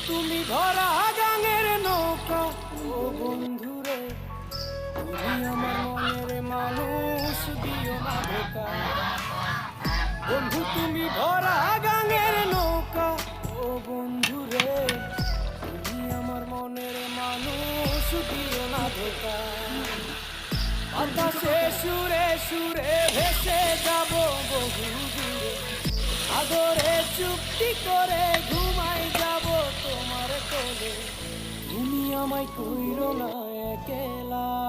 তুমি ভরা গাঙের নৌকা ও বন্ধুরে, তুমি আমার মনের মানুষ, দিও না ধোকা। বন্ধু তুমি ভরা গাঙের নৌকা ও বন্ধুরে, তুমি আমার মনের মানুষ, দিও না ধোকা। বাতাসে সুরে সুরে ভেসে যাব বহু দূরে, সাগরে চুক্তি করে ঘুমাই যাব তোমার কোলে। তুমি আমায় কইরো না একলা।